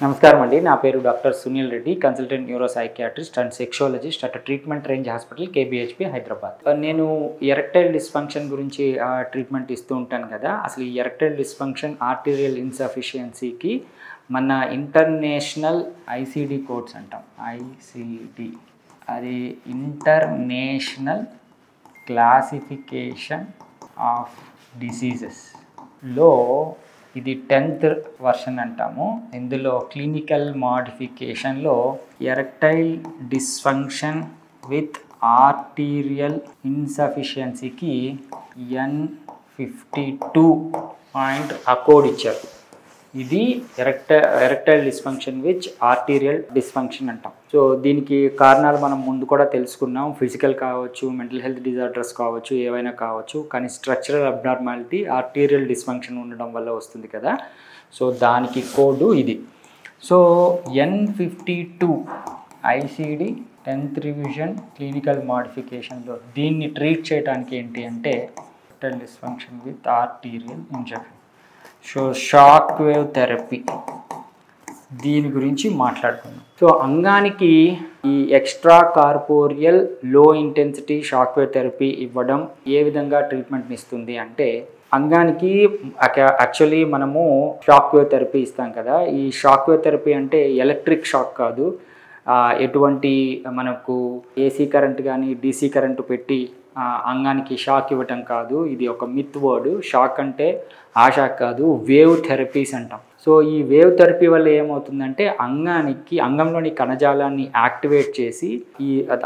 నమస్కారం అండి. నా పేరు doctor Sunil Reddy, consultant neuro psychiatrist and sexologist at treatment range hospital KBHP Hyderabad. నేను ఎరెక్టైల్ డిస్ఫంక్షన్ గురించి ట్రీట్మెంట్ ఇస్తూ ఉంటాను కదా. అసలు ఈ ఎరెక్టైల్ డిస్ఫంక్షన్ ఆర్టీరియల్ ఇన్సఫిషియన్సీకి మన ఇంటర్నేషనల్ ఐసిడి కోడ్స్ అంటాం. ఐసిడి అది ఇంటర్నేషనల్ క్లాసిఫికేషన్ ఆఫ్ డిసీజెస్లో ఇది 10th వర్షన్ అంటాము. ఇందులో క్లినికల్ మాడిఫికేషన్లో ఎరెక్టైల్ డిస్ఫంక్షన్ విత్ ఆర్టీరియల్ ఇన్సఫిషియన్సీకి N52 పాయింట్ కోడ్ ఇచ్చారు. ఇది erectile dysfunction with arterial dysfunction అంటాం. సో దీనికి కారణాలు మనం ముందు కూడా తెలుసుకున్నాం. ఫిజికల్ కావచ్చు, మెంటల్ హెల్త్ డిజార్డర్స్ కావచ్చు, ఏవైనా కావచ్చు. కానీ స్ట్రక్చరల్ అబ్నార్మాలిటీ ఆర్టీరియల్ డిస్ఫంక్షన్ ఉండడం వల్ల వస్తుంది కదా. సో దానికి కోడ్ ఇది. So N52 ICD 10th revision clinical మాడిఫికేషన్లో దీన్ని ట్రీట్ చేయడానికి ఏంటి అంటే erectile dysfunction with arterial insufficiency. So shock wave therapy దీని గురించి మాట్లాడుకుందాం. సో అంగానికి ఈ extra corporeal low intensity shock wave therapy ఇవ్వడం ఏ విధంగా ట్రీట్మెంట్ని ఇస్తుంది అంటే, అంగానికి యాక్చువల్లీ మనము షాక్ వేవ్ థెరపీ ఇస్తాం కదా. ఈ షాక్ వేవ్ థెరపీ అంటే ఎలక్ట్రిక్ షాక్ కాదు, ఎటువంటి మనకు ఏసీ కరెంట్ కానీ డీసీ కరెంటు పెట్టి అంగానికి షాక్ ఇవ్వటం కాదు. ఇది ఒక మిత్ వర్డ్. షాక్ అంటే ఆ షాక్ కాదు, వేవ్ థెరపీస్ అంటాం. సో ఈ వేవ్ థెరపీ వల్ల ఏమవుతుందంటే అంగంలోని కణజాలాన్ని యాక్టివేట్ చేసి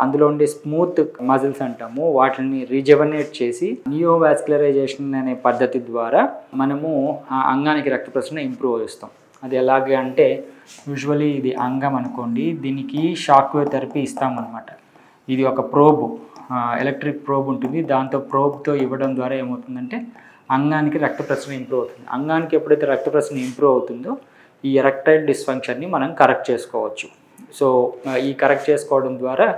అందులో ఉండే స్మూత్ మజిల్స్ అంటాము వాటిని రిజవనేట్ చేసి నియోవాస్కులరైజేషన్ అనే పద్ధతి ద్వారా మనము ఆ అంగానికి రక్త ప్రసరణ ఇంప్రూవ్ చేస్తాం. అది ఎలాగే అంటే యూజువలీ ఇది అంగం అనుకోండి, దీనికి షాక్ వేవ్ థెరపీ ఇస్తామన్నమాట. ఇది ఒక ప్రోబ్, ఎలక్ట్రిక్ ప్రోబ్ ఉంటుంది. దాంతో ప్రోబ్తో ఇవ్వడం ద్వారా ఏమవుతుందంటే అంగానికి రక్త ప్రసరణ ఇంప్రూవ్ అవుతుంది. అంగానికి ఎప్పుడైతే రక్త ప్రసరణ ఇంప్రూవ్ అవుతుందో ఈ ఎరెక్టైల్ డిస్ఫంక్షన్ని మనం కరెక్ట్ చేసుకోవచ్చు. సో ఈ కరెక్ట్ చేసుకోవడం ద్వారా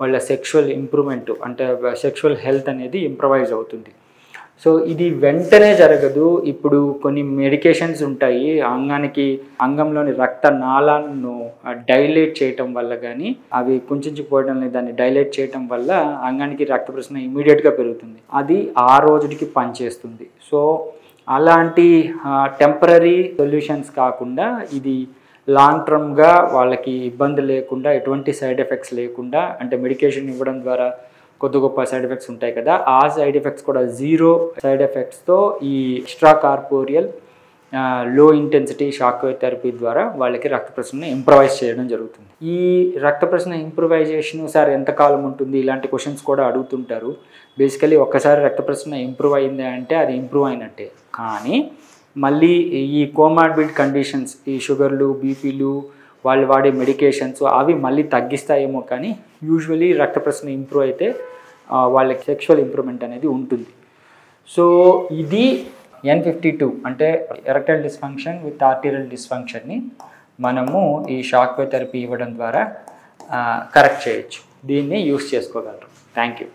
వాళ్ళ సెక్షువల్ ఇంప్రూవ్మెంట్ అంటే సెక్షువల్ హెల్త్ అనేది ఇంప్రవైజ్ అవుతుంది. సో ఇది వెంటనే జరగదు. ఇప్పుడు కొన్ని మెడికేషన్స్ ఉంటాయి అంగంలోని రక్త నాళాలను డైలేట్ చేయటం వల్ల కానీ అవి కుంచుకుపోవడం దాన్ని డైలేట్ చేయటం వల్ల అంగానికి రక్త ప్రసరణ ఇమీడియట్గా పెరుగుతుంది. అది ఆ రోజుకి పనిచేస్తుంది. సో అలాంటి టెంపరీ సొల్యూషన్స్ కాకుండా ఇది లాంగ్ టర్మ్గా వాళ్ళకి ఇబ్బంది లేకుండా, ఎటువంటి సైడ్ ఎఫెక్ట్స్ లేకుండా, అంటే మెడికేషన్ ఇవ్వడం ద్వారా కొద్ది గొప్ప సైడ్ ఎఫెక్ట్స్ ఉంటాయి కదా, ఆ సైడ్ ఎఫెక్ట్స్ కూడా జీరో సైడ్ ఎఫెక్ట్స్తో ఈ extra corporeal low intensity shock wave therapy ద్వారా వాళ్ళకి రక్త ప్రసరణ ఇంప్రవైజ్ చేయడం జరుగుతుంది. ఈ రక్త ప్రసరణ ఇంప్రూవైజేషన్ సార్ ఎంతకాలం ఉంటుంది, ఇలాంటి క్వశ్చన్స్ కూడా అడుగుతుంటారు. బేసికలీ ఒక్కసారి రక్త ప్రసరణ ఇంప్రూవ్ అయింది అంటే అది ఇంప్రూవ్ అయినట్టే. కానీ మళ్ళీ ఈ కోమార్బిడ్ కండిషన్స్, ఈ షుగర్లు, బీపీలు, వాళ్ళు వాడే మెడికేషన్స్ అవి మళ్ళీ తగ్గిస్తాయేమో, కానీ యూజువలీ రక్త ప్రసరణ ఇంప్రూవ్ అయితే వాళ్ళకి సెక్షువల్ ఇంప్రూవ్మెంట్ అనేది ఉంటుంది. సో ఇది N52 అంటే ఎరెక్టైల్ డిస్ఫంక్షన్ విత్ ఆర్టీరియల్ డిస్ఫంక్షన్ని మనము ఈ షాక్ వేవ్ థెరపీ ఇవ్వడం ద్వారా కరెక్ట్ చేయొచ్చు. దీన్ని యూస్ చేసుకోగలరు. Thank you.